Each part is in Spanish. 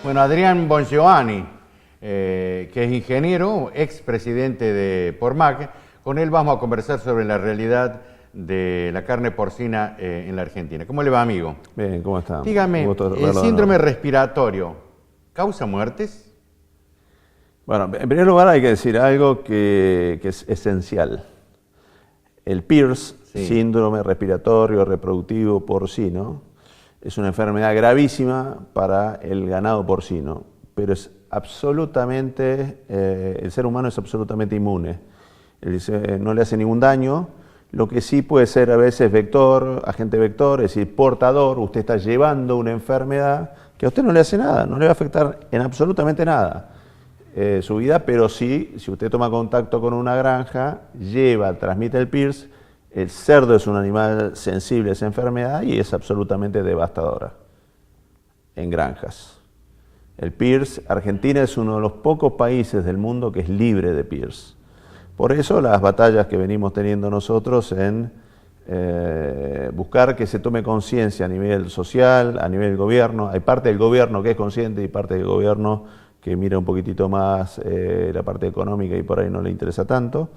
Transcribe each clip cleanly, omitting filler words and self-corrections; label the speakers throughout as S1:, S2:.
S1: Bueno, Adrián Bongiovanni, que es ingeniero, expresidente de Pormac, con él vamos a conversar sobre la realidad de la carne porcina en la Argentina. ¿Cómo le va, amigo?
S2: Bien, ¿cómo está?
S1: Dígame, ¿el síndrome respiratorio causa muertes?
S2: Bueno, en primer lugar hay que decir algo que es esencial. El PIRS, sí, síndrome respiratorio reproductivo porcino, es una enfermedad gravísima para el ganado porcino, pero es absolutamente, el ser humano es absolutamente inmune. No le hace ningún daño. Lo que sí puede ser a veces vector, agente vector, es decir, portador. Usted está llevando una enfermedad que a usted no le hace nada, no le va a afectar en absolutamente nada su vida, pero sí, si usted toma contacto con una granja, transmite el PIRS. El cerdo es un animal sensible a esa enfermedad y es absolutamente devastadora en granjas. El PIRS, Argentina es uno de los pocos países del mundo que es libre de PIRS. Por eso las batallas que venimos teniendo nosotros en buscar que se tome conciencia a nivel social, a nivel gobierno. Hay parte del gobierno que es consciente y parte del gobierno que mira un poquitito más la parte económica y por ahí no le interesa tanto,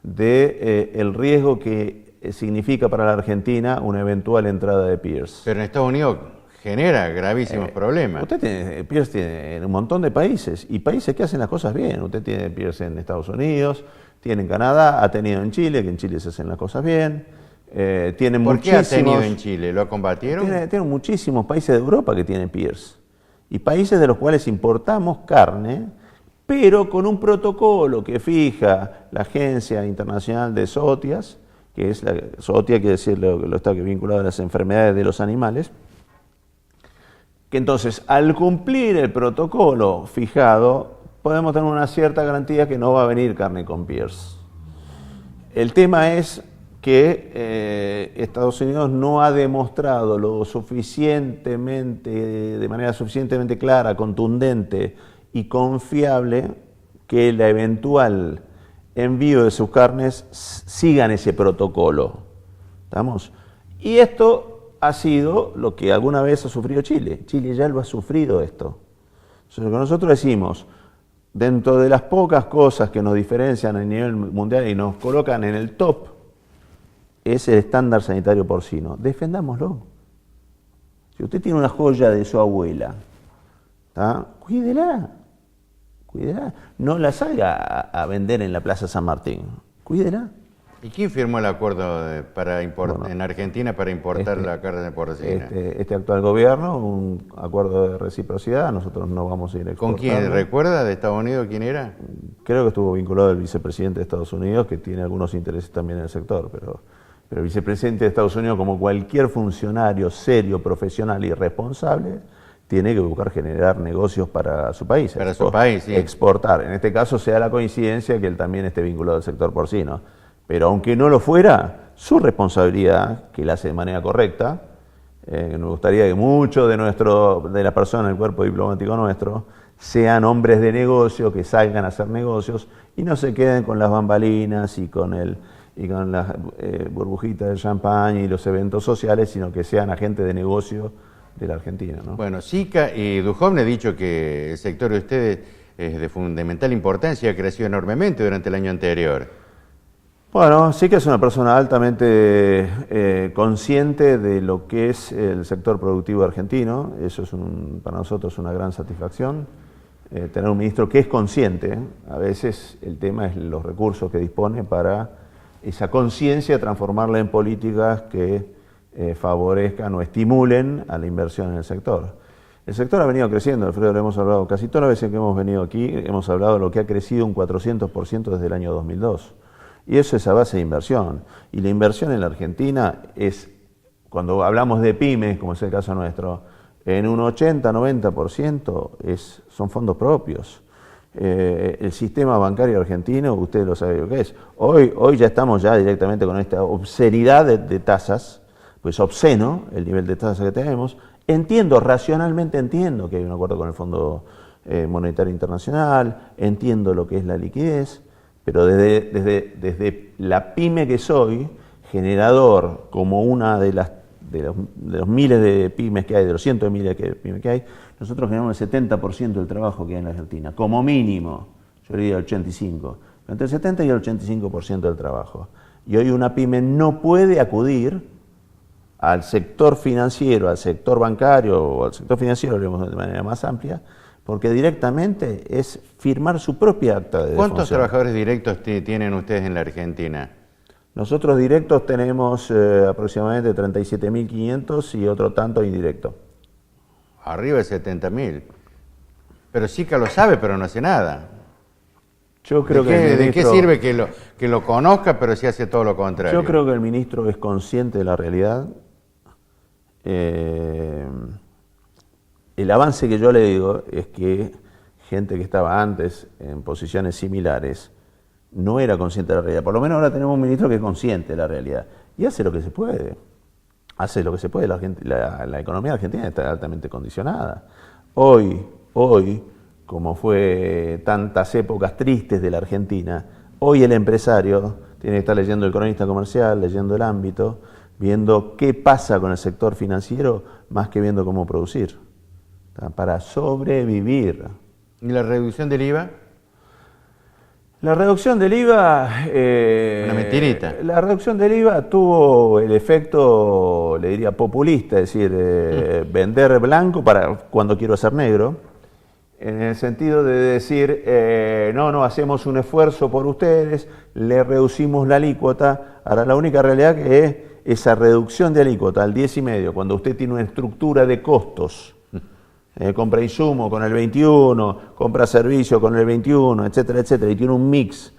S2: el riesgo que significa para la Argentina una eventual entrada de PIRS.
S1: Pero en Estados Unidos genera gravísimos problemas.
S2: Usted tiene PIRS en un montón de países, y países que hacen las cosas bien. Usted tiene PIRS en Estados Unidos, tiene en Canadá, ha tenido en Chile, que en Chile se hacen las cosas bien.
S1: ¿Por qué ha tenido en Chile? ¿Lo combatieron?
S2: Tiene muchísimos países de Europa que tienen PIRS, y países de los cuales importamos carne, pero con un protocolo que fija la Agencia Internacional de Zootias, que es la zootia, quiere decir lo está vinculado a las enfermedades de los animales, que entonces al cumplir el protocolo fijado podemos tener una cierta garantía que no va a venir carne con PIRS. El tema es que Estados Unidos no ha demostrado de manera suficientemente clara, contundente y confiable que el eventual envío de sus carnes sigan ese protocolo. ¿Estamos? Y esto ha sido lo que alguna vez ha sufrido Chile. Chile ya lo ha sufrido esto. Entonces, lo que nosotros decimos, dentro de las pocas cosas que nos diferencian a nivel mundial y nos colocan en el top, es el estándar sanitario porcino. Defendámoslo. Si usted tiene una joya de su abuela, cuídela. No la salga a vender en la Plaza San Martín. Cuídela.
S1: ¿Y quién firmó el acuerdo en Argentina para importar la carne porcina?
S2: Este actual gobierno, un acuerdo de reciprocidad. Nosotros no vamos a ir exportando.
S1: ¿Con quién? ¿Recuerda de Estados Unidos quién era?
S2: Creo que estuvo vinculado el vicepresidente de Estados Unidos, que tiene algunos intereses también en el sector, pero el vicepresidente de Estados Unidos, como cualquier funcionario serio, profesional y responsable, tiene que buscar generar negocios para su país.
S1: Para su país, sí.
S2: Exportar. En este caso sea la coincidencia que él también esté vinculado al sector porcino. Pero aunque no lo fuera, su responsabilidad, que la hace de manera correcta, nos gustaría que muchos de las personas del cuerpo diplomático nuestro sean hombres de negocio, que salgan a hacer negocios y no se queden con las bambalinas y con las burbujitas del champán y los eventos sociales, sino que sean agentes de negocio de la Argentina, ¿no?
S1: Bueno, Sica y Duhovne ha dicho que el sector de ustedes es de fundamental importancia y ha crecido enormemente durante el año anterior.
S2: Bueno, Sica es una persona altamente consciente de lo que es el sector productivo argentino. Eso es para nosotros una gran satisfacción. Tener un ministro que es consciente. A veces el tema es los recursos que dispone para esa conciencia, transformarla en políticas que favorezcan o estimulen a la inversión en el sector. El sector ha venido creciendo, Alfredo, lo hemos hablado casi todas las veces que hemos venido aquí, hemos hablado de lo que ha crecido un 400% desde el año 2002. Y eso es a base de inversión. Y la inversión en la Argentina es, cuando hablamos de pymes, como es el caso nuestro, en un 80-90% son fondos propios. El sistema bancario argentino, usted lo sabe lo que es. Hoy ya estamos directamente con esta obscenidad de tasas, pues obsceno el nivel de tasas que tenemos. Racionalmente entiendo que hay un acuerdo con el Fondo Monetario Internacional, entiendo lo que es la liquidez, pero desde la pyme que soy, generador como una de de los miles de pymes que hay, de los cientos de miles de pymes que hay, nosotros generamos el 70% del trabajo que hay en la Argentina, como mínimo, yo diría el 85%, entre el 70 y el 85% del trabajo. Y hoy una pyme no puede acudir al sector financiero, al sector bancario o al sector financiero, de manera más amplia, porque directamente es firmar su propia acta de defunción.
S1: ¿Cuántos trabajadores directos tienen ustedes en la Argentina?
S2: Nosotros directos tenemos aproximadamente 37.500 y otro tanto indirecto.
S1: Arriba de 70.000. Pero Sica lo sabe, pero no hace nada.
S2: Yo creo
S1: ¿De qué sirve que lo conozca, pero si hace todo lo contrario?
S2: Yo creo que el ministro es consciente de la realidad. El avance que yo le digo es que gente que estaba antes en posiciones similares no era consciente de la realidad. Por lo menos ahora tenemos un ministro que es consciente de la realidad y hace lo que se puede. Hace lo que se puede. La economía argentina está altamente condicionada. Hoy, como fue tantas épocas tristes de la Argentina, hoy el empresario tiene que estar leyendo el Cronista Comercial, leyendo El Ámbito, viendo qué pasa con el sector financiero, más que viendo cómo producir, para sobrevivir.
S1: ¿Y la reducción del IVA?
S2: La reducción del IVA...
S1: Una mentirita.
S2: La reducción del IVA tuvo el efecto, le diría, populista, es decir, vender blanco para cuando quiero hacer negro, en el sentido de decir, no, hacemos un esfuerzo por ustedes, le reducimos la alícuota. Ahora, la única realidad que es esa reducción de alícuota al 10,5, cuando usted tiene una estructura de costos, compra insumo con el 21, compra servicio con el 21, etcétera, etcétera, y tiene un mix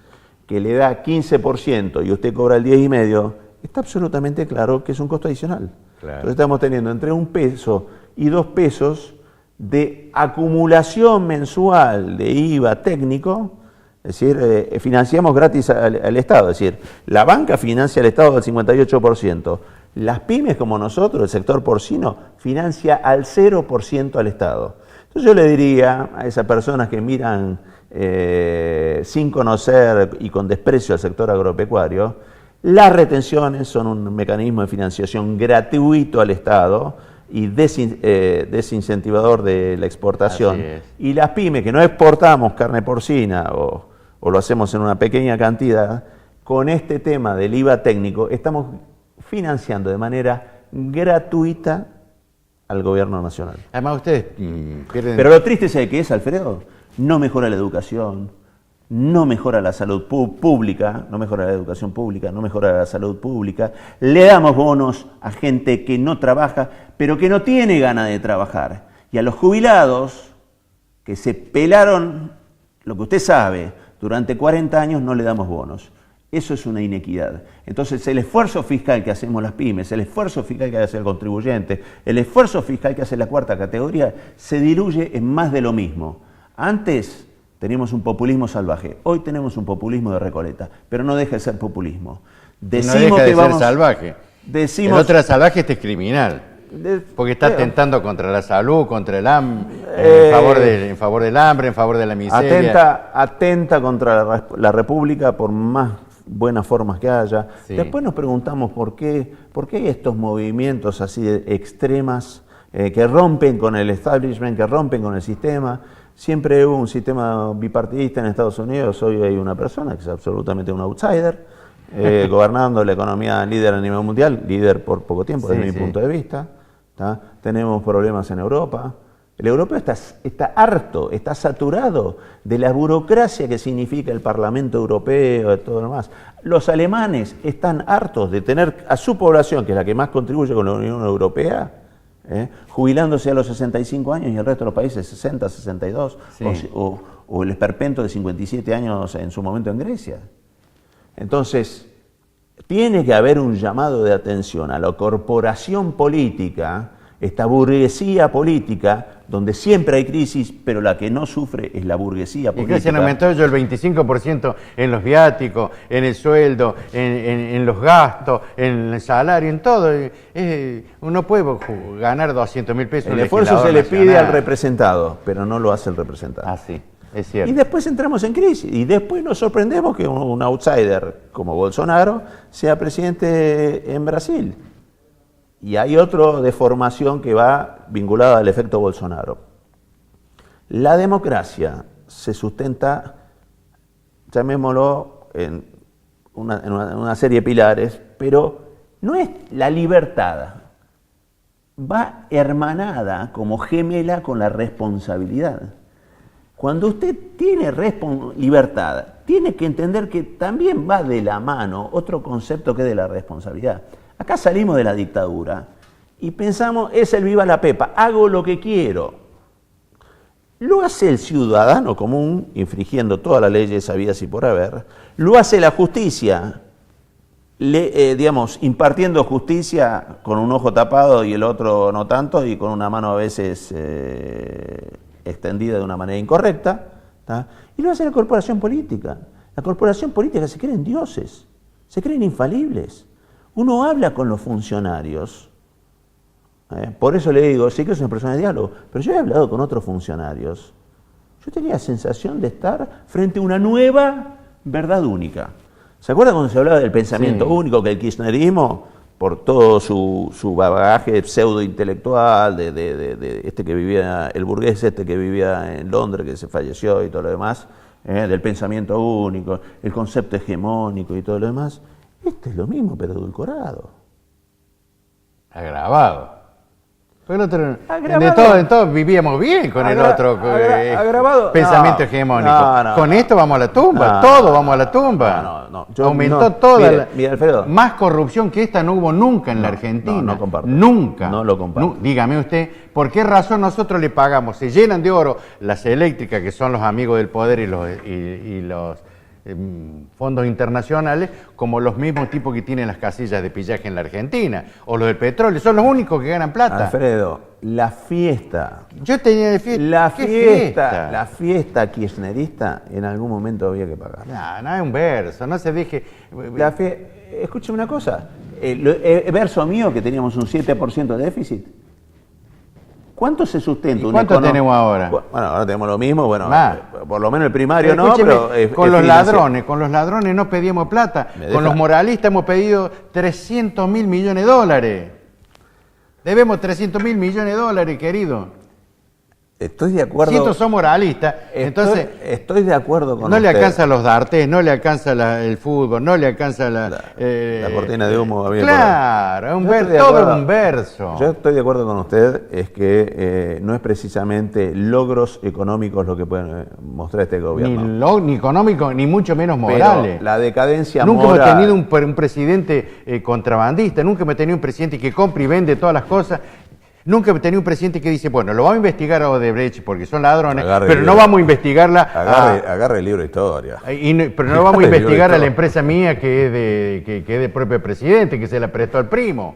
S2: que le da 15% y usted cobra el 10,5, está absolutamente claro que es un costo adicional. Claro. Entonces estamos teniendo entre 1 peso y 2 pesos de acumulación mensual de IVA técnico. Es decir, financiamos gratis al Estado, es decir, la banca financia al Estado al 58%, las pymes como nosotros, el sector porcino, financia al 0% al Estado. Entonces yo le diría a esas personas que miran sin conocer y con desprecio al sector agropecuario, las retenciones son un mecanismo de financiación gratuito al Estado y desincentivador de la exportación. Y las pymes que no exportamos carne porcina o lo hacemos en una pequeña cantidad, con este tema del IVA técnico estamos financiando de manera gratuita al gobierno nacional.
S1: Además ustedes pierden...
S2: Pero lo triste es que es, Alfredo, no mejora la educación, no mejora la salud pública, no mejora la educación pública, no mejora la salud pública, le damos bonos a gente que no trabaja, pero que no tiene ganas de trabajar. Y a los jubilados que se pelaron, lo que usted sabe, durante 40 años no le damos bonos. Eso es una inequidad. Entonces el esfuerzo fiscal que hacemos las pymes, el esfuerzo fiscal que hace el contribuyente, el esfuerzo fiscal que hace la cuarta categoría, se diluye en más de lo mismo. Antes teníamos un populismo salvaje, hoy tenemos un populismo de Recoleta, pero no deja de ser populismo.
S1: Decimos no deja de ser salvaje. El otro salvaje este es criminal. Porque está atentando contra la salud, contra el hambre, en favor del hambre, en favor de la miseria.
S2: Atenta contra la República por más buenas formas que haya. Sí. Después nos preguntamos por qué hay estos movimientos así de extremas que rompen con el establishment, que rompen con el sistema. Siempre hubo un sistema bipartidista en Estados Unidos, hoy hay una persona que es absolutamente un outsider, gobernando la economía líder a nivel mundial, líder por poco tiempo desde mi punto de vista. Tenemos problemas en Europa. El europeo está harto, está saturado de la burocracia que significa el Parlamento Europeo, de todo lo demás. Los alemanes están hartos de tener a su población, que es la que más contribuye con la Unión Europea, jubilándose a los 65 años y el resto de los países 60, 62, o el esperpento de 57 años en su momento en Grecia. Entonces, tiene que haber un llamado de atención a la corporación política, esta burguesía política, donde siempre hay crisis, pero la que no sufre es la burguesía política.
S1: Y que se han aumentado el 25% en los viáticos, en el sueldo, en los gastos, en el salario, en todo. Uno puede ganar 200.000 pesos.
S2: El esfuerzo se le pide al representado, pero no lo hace el representado.
S1: Ah, sí. Es cierto.
S2: Y después entramos en crisis y después nos sorprendemos que un outsider como Bolsonaro sea presidente en Brasil. Y hay otra deformación que va vinculada al efecto Bolsonaro. La democracia se sustenta, llamémoslo, en una serie de pilares, pero no es la libertad. Va hermanada como gemela con la responsabilidad. Cuando usted tiene libertad, tiene que entender que también va de la mano otro concepto que es de la responsabilidad. Acá salimos de la dictadura y pensamos, es el viva la pepa, hago lo que quiero. Lo hace el ciudadano común, infringiendo todas las leyes habidas y por haber. Lo hace la justicia, impartiendo justicia con un ojo tapado y el otro no tanto, y con una mano a veces extendida de una manera incorrecta. ¿Tá? Y lo hace la corporación política. La corporación política se creen dioses, se creen infalibles. Uno habla con los funcionarios. Por eso le digo, sí que es una persona de diálogo, pero yo he hablado con otros funcionarios. Yo tenía la sensación de estar frente a una nueva verdad única. ¿Se acuerdan cuando se hablaba del pensamiento único, que el kirchnerismo, por todo su bagaje pseudo-intelectual, de este que vivía, el burgués este que vivía en Londres, que se falleció y todo lo demás, del pensamiento único, el concepto hegemónico y todo lo demás, este es lo mismo, pero edulcorado.
S1: Agravado. De todo vivíamos bien con el otro pensamiento hegemónico. Con esto vamos a la tumba, todos vamos a la tumba. Aumentó toda
S2: mira, Alfredo.
S1: Más corrupción que esta no hubo nunca en la Argentina.
S2: No comparto.
S1: Nunca.
S2: No lo comparto.
S1: Dígame usted, ¿por qué razón nosotros le pagamos? Se llenan de oro las eléctricas, que son los amigos del poder y los fondos internacionales, como los mismos tipos que tienen las casillas de pillaje en la Argentina, o los del petróleo, son los únicos que ganan plata.
S2: Alfredo, la fiesta.
S1: Yo tenía de fiesta.
S2: La fiesta kirchnerista en algún momento había que pagar.
S1: No es un verso, no se deje.
S2: Escúcheme una cosa, el verso mío que teníamos un 7% de déficit. ¿Cuánto se sustenta?
S1: ¿Cuánto tenemos ahora?
S2: Bueno, ahora tenemos lo mismo, por lo menos el primario no,
S1: pero con los ladrones no pedíamos plata, con los moralistas hemos pedido 300.000 millones de dólares. Debemos 300.000 millones de dólares, querido.
S2: Estoy de acuerdo.
S1: Si estos son moralistas, entonces...
S2: Estoy de acuerdo con
S1: No
S2: usted.
S1: le alcanza los D'Artés, no le alcanza el fútbol, no le alcanza la
S2: cortina de humo.
S1: Claro, todo es un verso.
S2: Yo estoy de acuerdo con usted, es que no es precisamente logros económicos lo que pueden mostrar este gobierno.
S1: Ni económicos, ni mucho menos morales.
S2: Pero la decadencia
S1: nunca
S2: moral...
S1: hemos tenido un presidente contrabandista, nunca hemos tenido un presidente que compra y vende todas las cosas. Nunca he tenido un presidente que dice, bueno, lo vamos a investigar a Odebrecht porque son ladrones, pero no vamos a investigarla...
S2: Agarre el libro de historia.
S1: Pero no vamos a investigar a la empresa mía que es del propio presidente, que se la prestó al primo.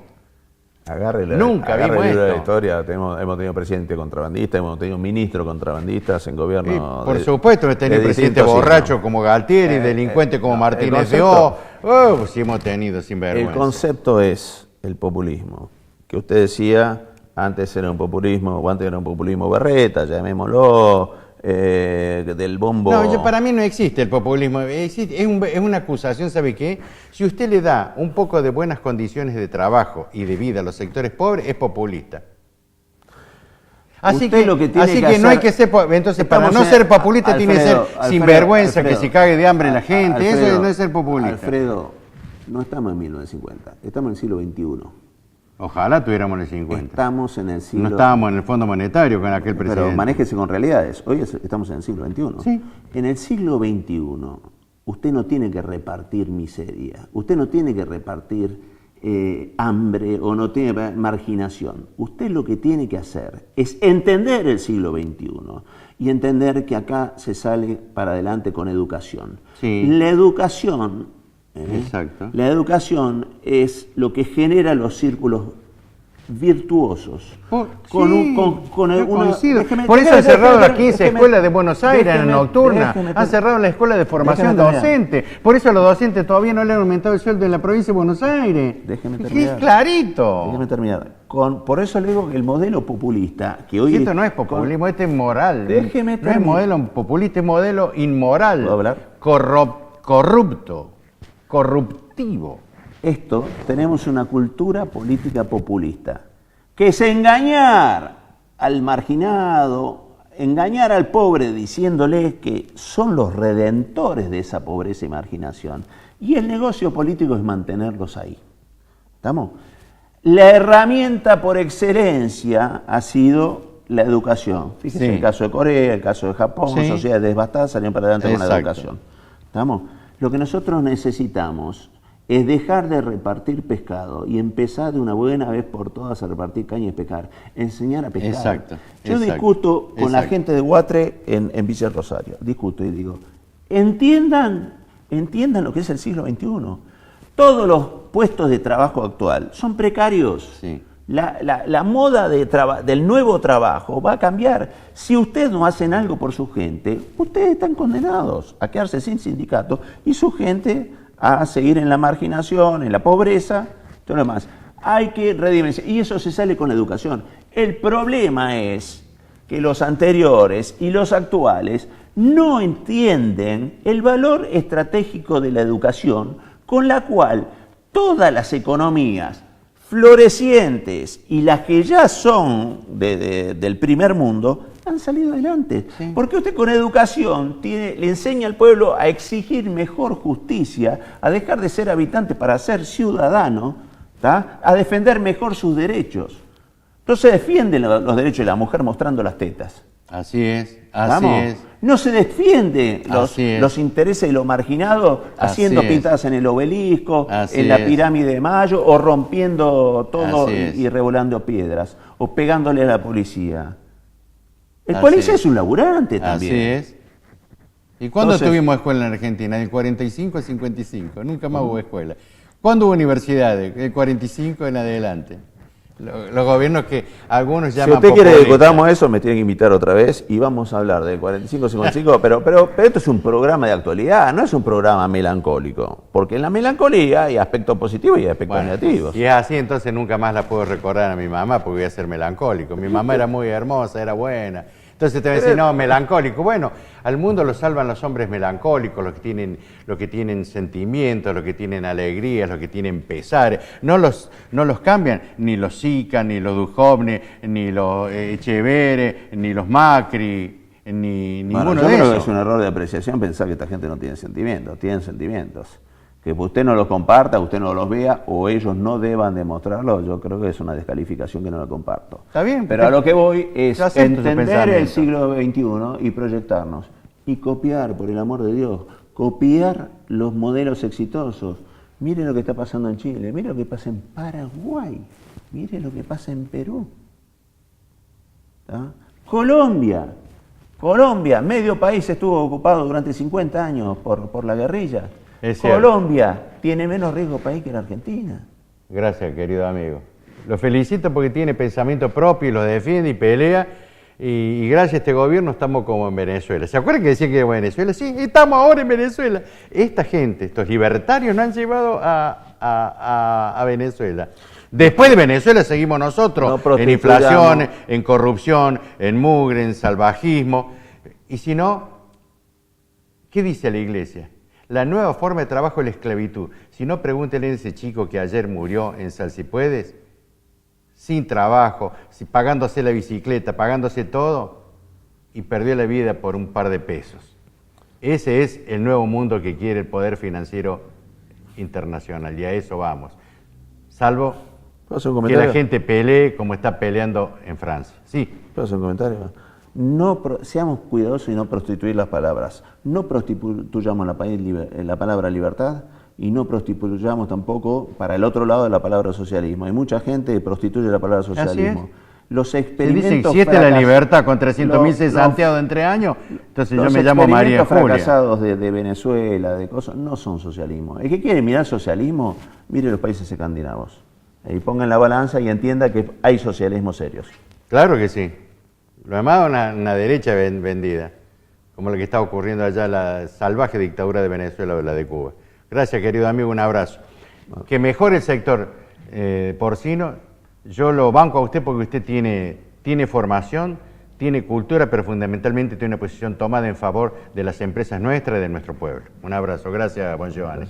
S1: Nunca vimos
S2: el libro de
S1: esto.
S2: Historia. Hemos tenido presidente contrabandista, hemos tenido ministros contrabandistas en gobierno.
S1: Por supuesto, hemos tenido presidente borracho como Galtieri, delincuente como Martínez de O. Sí hemos tenido, sinvergüenza.
S2: El concepto es el populismo, que usted decía... Antes era un populismo berreta, llamémoslo, del bombo...
S1: No, para mí no existe el populismo, es una acusación, ¿sabe qué? Si usted le da un poco de buenas condiciones de trabajo y de vida a los sectores pobres, es populista. Así que no hay que ser... Entonces, para no ser populista tiene que ser sinvergüenza, que se cague de hambre la gente, eso no es ser populista.
S2: Alfredo, no estamos en 1950, estamos en el siglo XXI.
S1: Ojalá tuviéramos el 50.
S2: Estamos en el siglo...
S1: No estábamos en el Fondo Monetario con aquel presidente.
S2: Pero manéjese con realidades. Hoy estamos en el siglo XXI.
S1: Sí.
S2: En el siglo XXI, usted no tiene que repartir miseria. Usted no tiene que repartir hambre o no tiene marginación. Usted lo que tiene que hacer es entender el siglo XXI y entender que acá se sale para adelante con educación.
S1: Sí.
S2: La educación...
S1: Exacto.
S2: La educación es lo que genera los círculos virtuosos.
S1: Por eso han cerrado las 15 escuelas de Buenos Aires en nocturna, han cerrado la escuela de formación docente. Por eso a los docentes todavía no le han aumentado el sueldo en la provincia de Buenos Aires.
S2: Déjeme terminar.
S1: Es clarito.
S2: Déjeme terminar. Por eso le digo que el modelo populista, que hoy...
S1: Esto no es populismo, este es moral.
S2: Déjeme terminar.
S1: No es modelo populista, es modelo inmoral.
S2: ¿Puedo hablar?
S1: Corrupto. Corruptivo.
S3: tenemos una cultura política populista, que es engañar al marginado, engañar al pobre diciéndole que son los redentores de esa pobreza y marginación. Y el negocio político es mantenerlos ahí. ¿Estamos? La herramienta por excelencia ha sido la educación. Fíjese el caso de Corea, el caso de Japón, sociedades devastadas salieron para adelante con la educación. ¿Estamos? Lo que nosotros necesitamos es dejar de repartir pescado y empezar de una buena vez por todas a repartir caña y pescar, enseñar a pescar. Yo discuto con la gente de Huatre en Villa Rosario, discuto y digo, entiendan lo que es el siglo XXI. Todos los puestos de trabajo actual son precarios. La moda del nuevo trabajo va a cambiar. Si ustedes no hacen algo por su gente, ustedes están condenados a quedarse sin sindicato y su gente a seguir en la marginación, en la pobreza, todo lo demás. Hay que redimensionar. Y eso se sale con la educación. El problema es que los anteriores y los actuales no entienden el valor estratégico de la educación, con la cual todas las economías florecientes y las que ya son del primer mundo han salido adelante. Porque usted con educación le enseña al pueblo a exigir mejor justicia, a dejar de ser habitante para ser ciudadano, ¿tá? A defender mejor sus derechos. No se defienden los derechos de la mujer mostrando las tetas.
S1: Así es, así es.
S3: No se defienden los intereses de los marginados haciendo pintadas en el obelisco, en la pirámide de Mayo, o rompiendo todo y revolando piedras, o pegándole a la policía. El policía es un laburante también.
S1: Así es. ¿Y cuándo tuvimos escuela en Argentina? ¿Del 45 al 55? Nunca más hubo escuela. ¿Cuándo hubo universidades? Del 45 en adelante. Los gobiernos que algunos llaman...
S3: Si usted quiere que discutamos eso, me tiene que invitar otra vez y vamos a hablar del 45-55, pero esto es un programa de actualidad, no es un programa melancólico, porque en la melancolía hay aspectos positivos y aspectos negativos.
S1: Y es así, entonces nunca más la puedo recordar a mi mamá porque voy a ser melancólico. Mi mamá era muy hermosa, era buena. Entonces te voy a decir, no, melancólico. Bueno, al mundo lo salvan los hombres melancólicos, los que tienen sentimientos, los que tienen alegrías, los que tienen pesares. No los cambian ni los Sica, ni los Duhovne, ni los Echeverre, ni los Macri, ni ninguno de esos. Yo creo
S3: que es un error de apreciación pensar que esta gente no tiene sentimientos. Tienen sentimientos. Que usted no los comparta, usted no los vea o ellos no deban demostrarlo, yo creo que es una descalificación que no la comparto.
S1: Está bien.
S3: Pero a lo que voy es entender el siglo XXI y proyectarnos. Y copiar, por el amor de Dios, copiar los modelos exitosos. Miren lo que está pasando en Chile, miren lo que pasa en Paraguay, miren lo que pasa en Perú. ¿Tá? Colombia, medio país estuvo ocupado durante 50 años por la guerrilla. Colombia tiene menos riesgo país que la Argentina.
S1: Gracias, querido amigo. Lo felicito porque tiene pensamiento propio y lo defiende y pelea. Y gracias a este gobierno estamos como en Venezuela. ¿Se acuerdan que decía que en Venezuela? Sí, estamos ahora en Venezuela. Esta gente, estos libertarios, nos han llevado a Venezuela. Después de Venezuela seguimos nosotros en inflación, en corrupción, en mugre, en salvajismo. Y si no, ¿qué dice la Iglesia? La nueva forma de trabajo es la esclavitud. Si no, pregúntele a ese chico que ayer murió en Salsipuedes, sin trabajo, pagándose la bicicleta, pagándose todo, y perdió la vida por un par de pesos. Ese es el nuevo mundo que quiere el poder financiero internacional, y a eso vamos. Salvo que la gente pelee como está peleando en Francia. Sí.
S3: ¿Puedo hacer un comentario? Seamos cuidadosos y no prostituir las palabras. No prostituyamos la palabra libertad y no prostituyamos tampoco para el otro lado de la palabra socialismo. Hay mucha gente que prostituye la palabra socialismo. Los experimentos
S1: dice, existe la libertad con 300.000 cesanteados entre años, entonces yo me llamo María Julia.
S3: Los fracasados de Venezuela, de cosas, no son socialismo. El que quiere mirar socialismo, mire los países escandinavos. Y ponga en la balanza y entienda que hay socialismos serios.
S1: Claro que sí. Lo demás es una derecha vendida, como lo que está ocurriendo allá, la salvaje dictadura de Venezuela o la de Cuba. Gracias, querido amigo, un abrazo. Que mejore el sector porcino, yo lo banco a usted porque usted tiene formación, tiene cultura, pero fundamentalmente tiene una posición tomada en favor de las empresas nuestras y de nuestro pueblo. Un abrazo, gracias, Bon Giovanni.